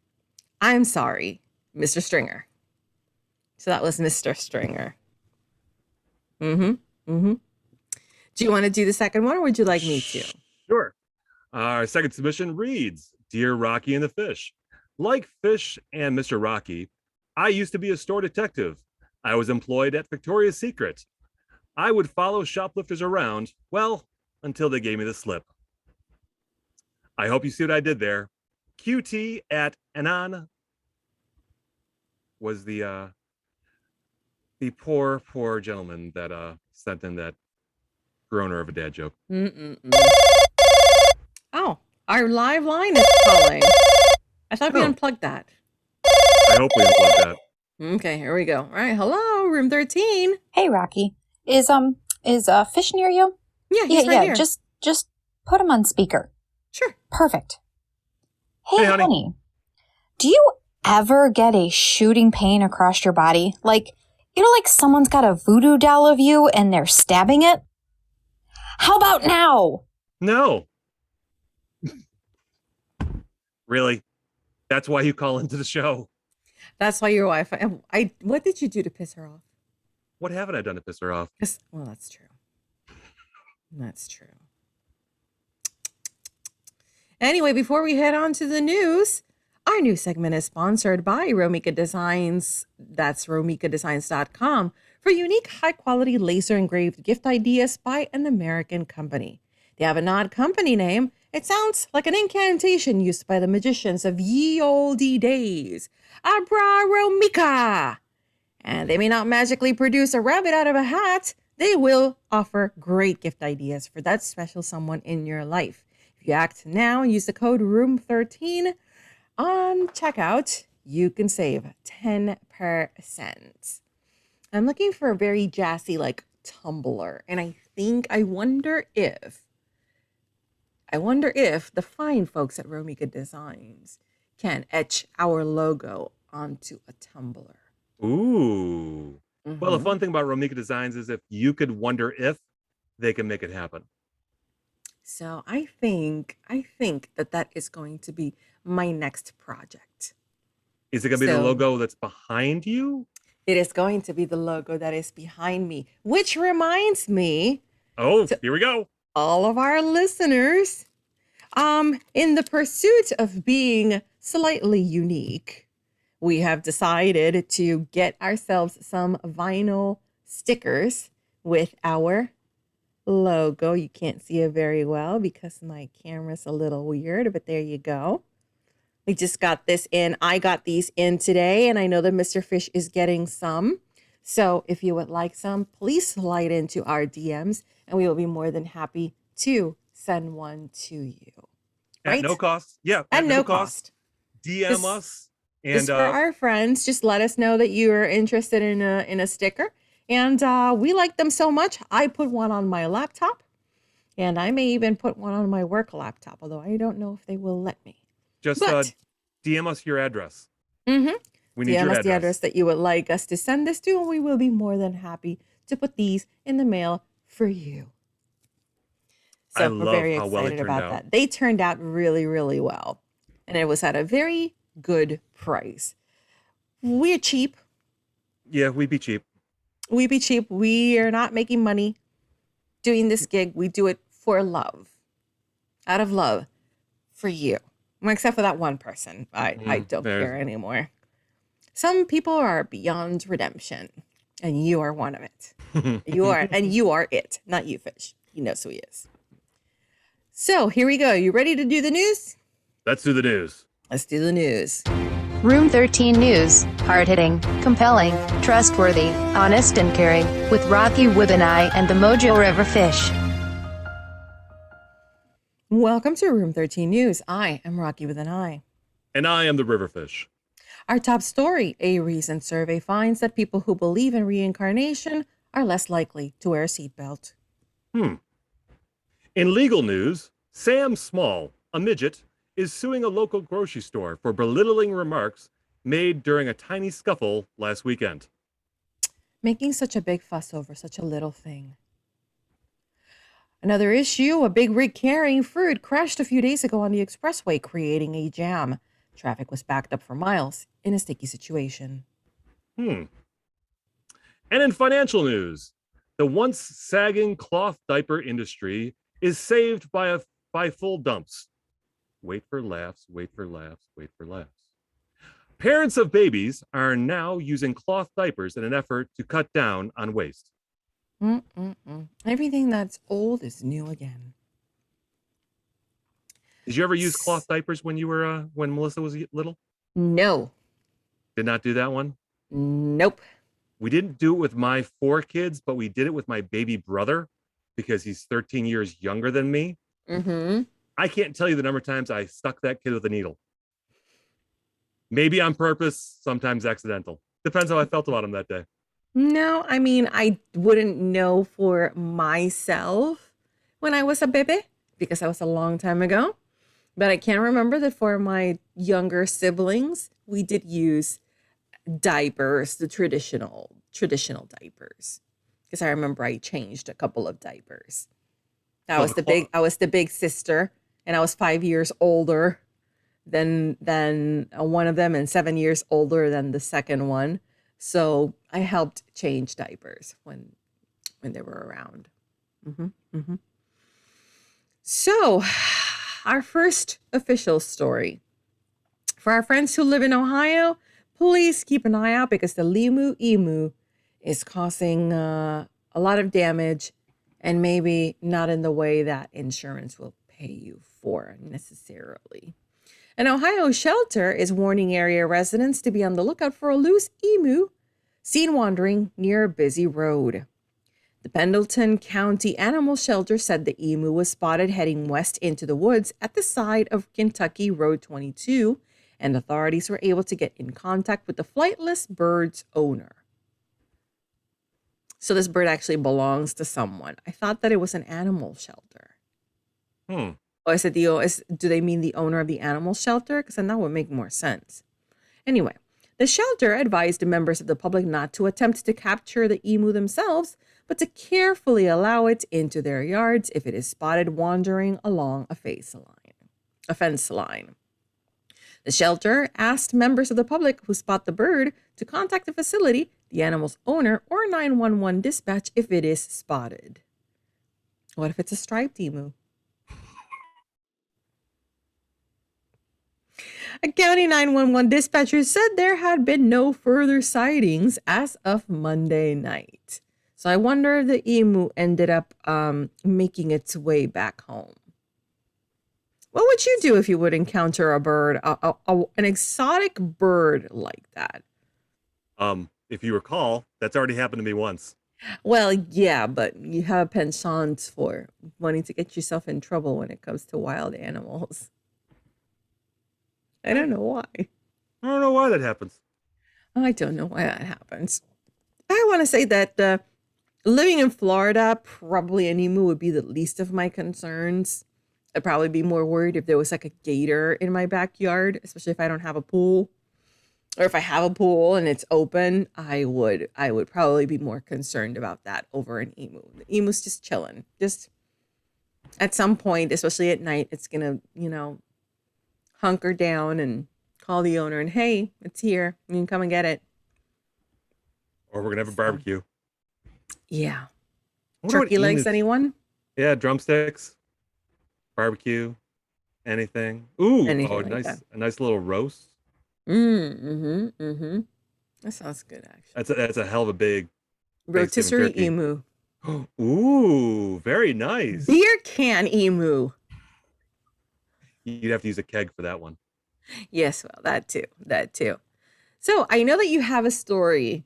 I'm sorry, Mr. Stringer." So that was Mr. Stringer. Do you want to do the second one, or would you like me to? Sure. Our second submission reads, "Dear Rocky and the Fish, like Fish and Mr. Rocky, I used to be a store detective. I was employed at Victoria's Secret. I would follow shoplifters around, well, until they gave me the slip. I hope you see what I did there. QT at Anan was the poor gentleman that sent in that groaner of a dad joke." Oh, our live line is calling. I thought we Oh. unplugged that. I hope we unplugged that. Okay, here we go. All right, hello, room 13. Hey, Rocky. Is Fish near you? Yeah, he's right here. Just put him on speaker. Sure. Perfect. Hey, Hey, honey. honey. Do you ever get a shooting pain across your body? Like someone's got a voodoo doll of you and they're stabbing it? How about now? No. Really? That's why you call into the show. That's why your wife. What did you do to piss her off? What haven't I done to piss her off? Well, that's true. That's true. Anyway, before we head on to the news, our new segment is sponsored by Romika Designs. That's romikadesigns.com for unique, high-quality laser-engraved gift ideas by an American company. They have an odd company name. It sounds like an incantation used by the magicians of ye olde days. Abra Romika. And they may not magically produce a rabbit out of a hat. They will offer great gift ideas for that special someone in your life. If you act now and use the code ROOM13 on checkout, you can save 10%. I'm looking for a very jazzy, like, tumbler. And I wonder if the fine folks at Romika Designs can etch our logo onto a tumbler. Ooh. Well, the fun thing about Romika Designs is if you could wonder if they can make it happen. So I think that is going to be my next project. Is it going to be the logo that's behind you? It is going to be the logo that is behind me, which reminds me, Oh, here we go. all of our listeners, in the pursuit of being slightly unique, we have decided to get ourselves some vinyl stickers with our logo. You can't see it very well because my camera's a little weird, but there you go. We just got this in. I got these in today, and I know that Mr. Fish is getting some. So if you would like some, please slide into our DMs, and we will be more than happy to send one to you. At no cost. Yeah. At no cost. DM us. And Just for our friends, just let us know that you are interested in a sticker. And we like them so much, I put one on my laptop, and I may even put one on my work laptop, although I don't know if they will let me. just DM us your address. Mm-hmm. We need DM your us address. the address that you would like us to send this to, and we will be more than happy to put these in the mail for you. So I we're love very how well it excited turned about out. that. They turned out really, really well. and it was at a very good price. We're cheap. Yeah, we'd be cheap. We be cheap. We are not making money doing this gig. We do it for love, out of love for you. Well, except for that one person. I don't care anymore. Some people are beyond redemption, and you are one of it. You are it, not you, Fish. He knows who he is. So here we go. You ready to do the news? Let's do the news. Let's do the news. Room 13 News. Hard-hitting, compelling, trustworthy, honest and caring, with Rocky with an I and the Mojo River Fish. Welcome to Room 13 News. I am Rocky with an I. And I am the Riverfish. Our top story, a recent survey finds that people who believe in reincarnation are less likely to wear a seatbelt. In legal news, Sam Small, a midget, is suing a local grocery store for belittling remarks made during a tiny scuffle last weekend. Making such a big fuss over such a little thing. Another issue, a big rig carrying fruit crashed a few days ago on the expressway, creating a jam. Traffic was backed up for miles in a sticky situation. And in financial news, the once sagging cloth diaper industry is saved by full dumps. Wait for laughs, wait for laughs, wait for laughs. Parents of babies are now using cloth diapers in an effort to cut down on waste. Everything that's old is new again. Did you ever use cloth diapers when you were when Melissa was little? No. Did not do that one? Nope. We didn't do it with my 4 kids, but we did it with my baby brother because he's 13 years younger than me. I can't tell you the number of times I stuck that kid with a needle. Maybe on purpose, sometimes accidental. Depends how I felt about him that day. No, I mean, I wouldn't know for myself when I was a baby because that was a long time ago. But I can remember that for my younger siblings, we did use diapers, the traditional diapers. Because I remember I changed a couple of diapers. I was the big sister, and I was 5 years older than one of them and 7 years older than the second one. So I helped change diapers when they were around. So our first official story. For our friends who live in Ohio, please keep an eye out because the Limu emu is causing a lot of damage and maybe not in the way that insurance will pay you for necessarily. An Ohio shelter is warning area residents to be on the lookout for a loose emu seen wandering near a busy road. The Pendleton County Animal Shelter said the emu was spotted heading west into the woods at the side of Kentucky Road 22, and authorities were able to get in contact with the flightless bird's owner. So this bird actually belongs to someone. I thought that it was an animal shelter. Oh, I said do they mean the owner of the animal shelter? Because then that would make more sense. Anyway, the shelter advised the members of the public not to attempt to capture the emu themselves, but to carefully allow it into their yards if it is spotted wandering along a fence line. The shelter asked members of the public who spot the bird to contact the facility, the animal's owner, or 911 dispatch if it is spotted. What if it's a striped emu? A county 911 dispatcher said there had been no further sightings as of Monday night. So I wonder if the emu ended up making its way back home. What would you do if you would encounter a bird, an exotic bird like that? If you recall, that's already happened to me once. Well, yeah, but you have a penchant for wanting to get yourself in trouble when it comes to wild animals. I don't know why. I don't know why that happens. I don't know why that happens. I want to say that living in Florida, probably an emu would be the least of my concerns. I'd probably be more worried if there was like a gator in my backyard, especially if I don't have a pool. Or if I have a pool and it's open, I would probably be more concerned about that over an emu. The emu's just chilling. Just at some point, especially at night, it's gonna, hunker down and call the owner and, hey, it's here. You can come and get it. Or we're gonna have a So, barbecue. yeah. I wonder what Turkey legs, emus- anyone? Yeah, drumsticks, barbecue, anything. Ooh, Anything oh, like that. a nice little roast. Mm-hmm. That sounds good, actually. That's a hell of a big Thanksgiving Rotisserie turkey. emu. Ooh, very nice. Beer can emu. You'd have to use a keg for that one. Yes, well, that too. So I know that you have a story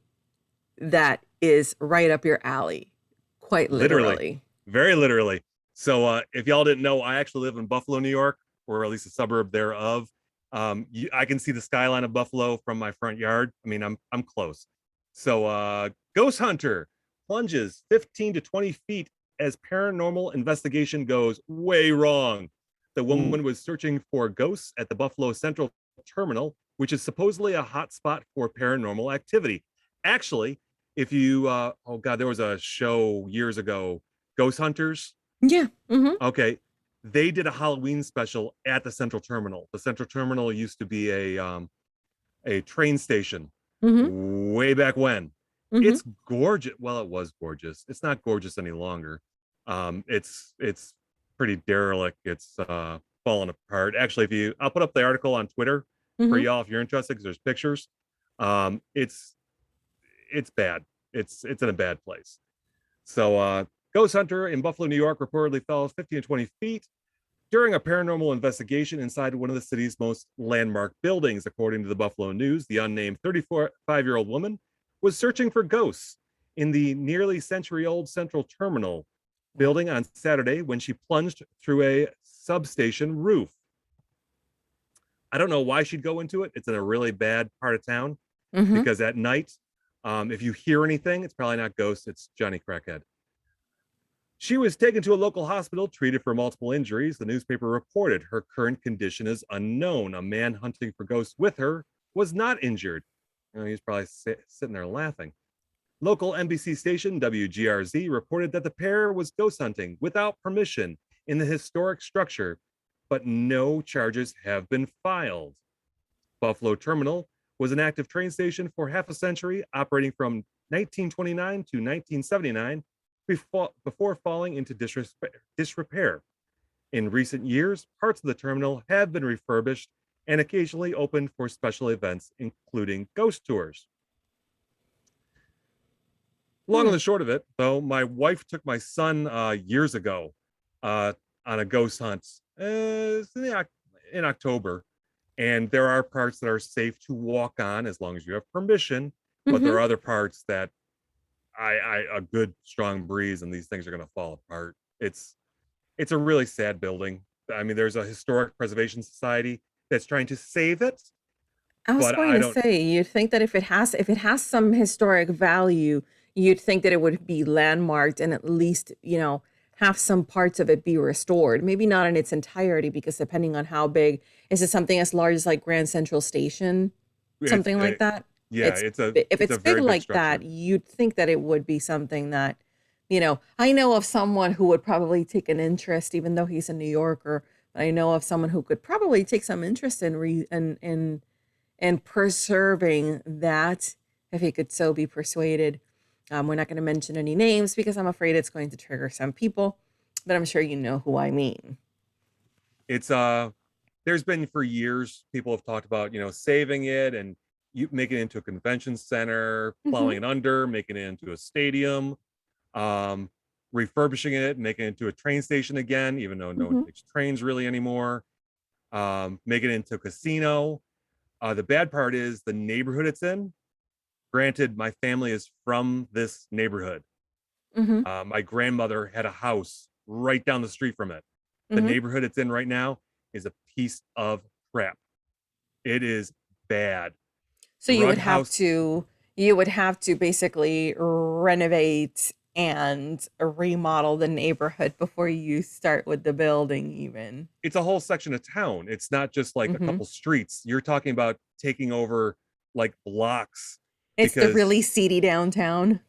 that is right up your alley, quite literally. Very literally. So if y'all didn't know, I actually live in Buffalo, New York, or at least a suburb thereof. I can see the skyline of Buffalo from my front yard. I mean, I'm close. So ghost hunter plunges 15 to 20 feet as paranormal investigation goes way wrong. The woman was searching for ghosts at the Buffalo Central Terminal, which is supposedly a hot spot for paranormal activity. Actually, if you oh god, there was a show years ago, Ghost Hunters. Yeah. Mm-hmm. Okay, they did a Halloween special at the Central Terminal. The Central Terminal used to be a train station way back when. It's gorgeous. Well, it was gorgeous. It's not gorgeous any longer. It's pretty derelict. It's falling apart. Actually, I'll put up the article on Twitter for y'all if you're interested, because there's pictures. It's bad. It's in a bad place. So ghost hunter in Buffalo, New York reportedly fell 15 to 20 feet during a paranormal investigation inside one of the city's most landmark buildings. According to the Buffalo News, the unnamed 35-year-old woman was searching for ghosts in the nearly century-old Central Terminal building on Saturday when she plunged through a substation roof. I don't know why she'd go into it. It's in a really bad part of town because at night, if you hear anything, it's probably not ghosts, it's Johnny Crackhead. She was taken to a local hospital, treated for multiple injuries. The newspaper reported her current condition is unknown. A man hunting for ghosts with her was not injured. He's probably sitting there laughing. Local NBC station WGRZ reported that the pair was ghost hunting without permission in the historic structure, but no charges have been filed. Buffalo Terminal was an active train station for half a century, operating from 1929 to 1979 before falling into disrepair. In recent years, parts of the terminal have been refurbished and occasionally opened for special events, including ghost tours. Long and the short of it, though, my wife took my son years ago on a ghost hunt in October, and there are parts that are safe to walk on as long as you have permission, but there are other parts that a good strong breeze and these things are going to fall apart. It's a really sad building. I mean, there's a historic preservation society that's trying to save it. I was going to say, you'd think that if it has some historic value, you'd think that it would be landmarked and at least, have some parts of it be restored. Maybe not in its entirety, because depending on how big, is it something as large as like Grand Central Station? Something like that? Yeah, if it's big like that, you'd think that it would be something that, I know of someone who would probably take an interest, even though he's a New Yorker. But I know of someone who could probably take some interest in preserving that, if he could so be persuaded. We're not going to mention any names because I'm afraid it's going to trigger some people, but I'm sure you know who I mean. It's there's been for years people have talked about saving it and you make it into a convention center, plowing it under, making it into a stadium, refurbishing it, making it into a train station again, even though no one takes trains really anymore, making it into a casino. The bad part is the neighborhood it's in. Granted, my family is from this neighborhood. My grandmother had a house right down the street from it. The neighborhood it's in right now is a piece of crap. It is bad. So you would have to basically renovate and remodel the neighborhood before you start with the building even. It's a whole section of town. It's not just like a couple streets. You're talking about taking over like blocks. It's the really seedy downtown.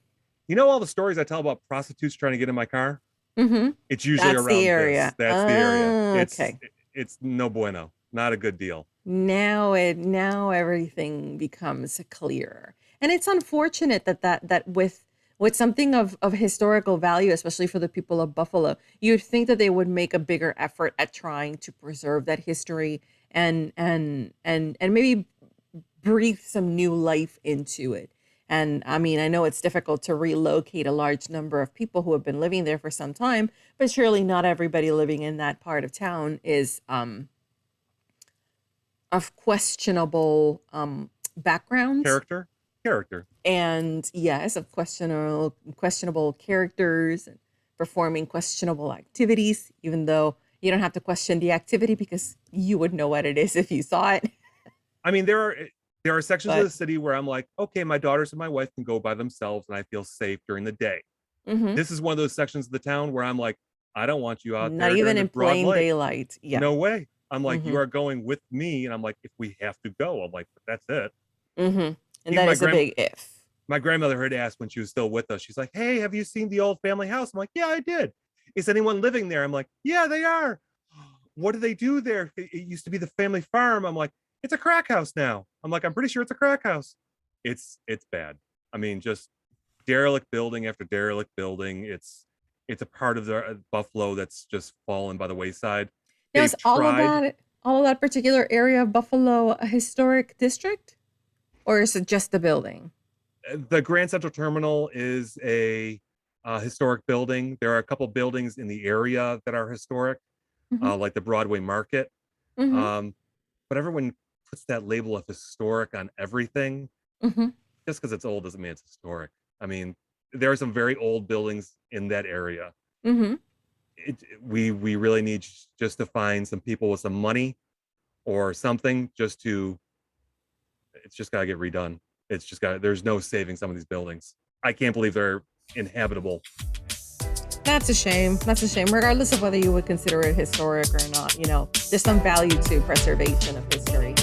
You know all the stories I tell about prostitutes trying to get in my car? It's usually That's around the area. That's the area. Okay. It's no bueno. Not a good deal. Now everything becomes clearer. And it's unfortunate that with something of historical value, especially for the people of Buffalo, you'd think that they would make a bigger effort at trying to preserve that history and maybe breathe some new life into it. And I mean, I know it's difficult to relocate a large number of people who have been living there for some time, but surely not everybody living in that part of town is of questionable backgrounds. Character. And yes, of questionable characters and performing questionable activities, even though you don't have to question the activity because you would know what it is if you saw it. I mean, there are sections of But the city where I'm like, okay, my daughters and my wife can go by themselves and I feel safe during the day. mhm, This is one of those sections of the town where I'm like, I don't want you out not there even during the in broad plain light. daylight. Yeah. No way. I'm like, you Mhm. are going with me. And I'm like, if we have to go, I'm like, that's it. Mhm. And Even that is a big if. my grandmother had asked when she was still with us, she's like, hey, have you seen the old family house? I'm like, yeah, I did. Is anyone living there? I'm like, yeah, they are. What do they do there? It used to be the family farm. I'm like, it's a crack house now. I'm like, I'm pretty sure it's a crack house. It's bad. I mean, just derelict building after derelict building. It's a part of the Buffalo that's just fallen by the wayside. Now, They've is tried. all of that particular area of Buffalo a historic district, or is it just the building? The Grand Central Terminal is a historic building. There are a couple buildings in the area that are historic, Mhm. like the Broadway Market. Mhm. Um, but everyone puts that label of historic on everything. Mhm. Just because it's old doesn't mean it's historic. I mean, there are some very old buildings in that area. Mhm. We really need just to find some people with some money or something just to. It's just gotta get redone. It's just got. There's no saving some of these buildings. I can't believe they're inhabitable. That's a shame. That's a shame. Regardless of whether you would consider it historic or not, there's some value to preservation of history.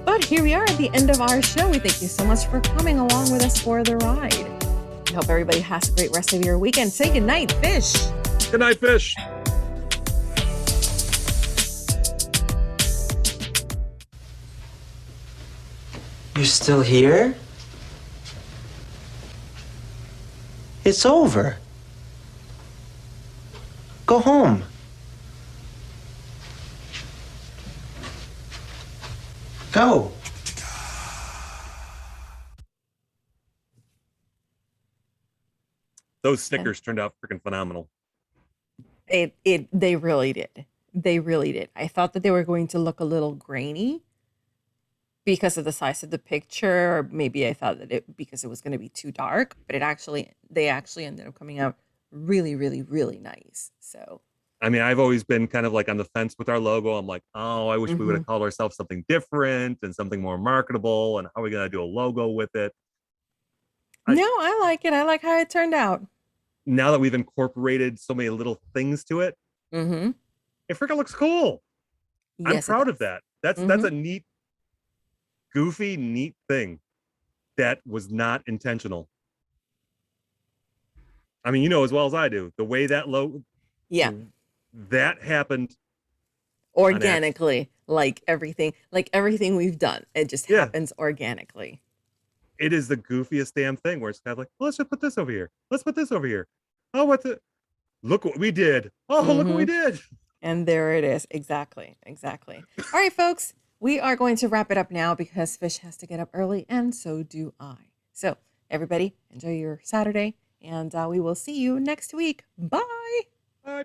But here we are at the end of our show. We thank you so much for coming along with us for the ride. I hope everybody has a great rest of your weekend. Say goodnight, fish. Good night, fish. You're still here? It's over. Go home. Go. Those stickers turned out freaking phenomenal. They really did. They really did. I thought that they were going to look a little grainy because of the size of the picture, or maybe I thought that because it was going to be too dark, but they actually ended up coming out really, really, really nice. So, I mean, I've always been kind of like on the fence with our logo. I'm like, oh, I wish we would mhm. have called ourselves something different and something more marketable. And how are we gonna do a logo with it? No, I like it. I like how it turned out. Now that we've incorporated so many little things to it, Mm-hmm. it freaking looks cool. I'm Yes, it proud of does. that. That's Mm-hmm. a neat, goofy, neat thing that was not intentional. I mean, you know as well as I do, the way that Yeah, that happened on accident. organically, like everything we've done, it just Yeah, happens organically. it is the goofiest damn thing where it's kind of like, well, let's just put this over here. Let's put this over here. Oh, look what we did. Oh, look what we Mm-hmm. did. And there it is. Exactly. Exactly. All right, folks, we are going to wrap it up now because Fish has to get up early, and so do I. So, everybody, enjoy your Saturday, and we will see you next week. Bye. Bye.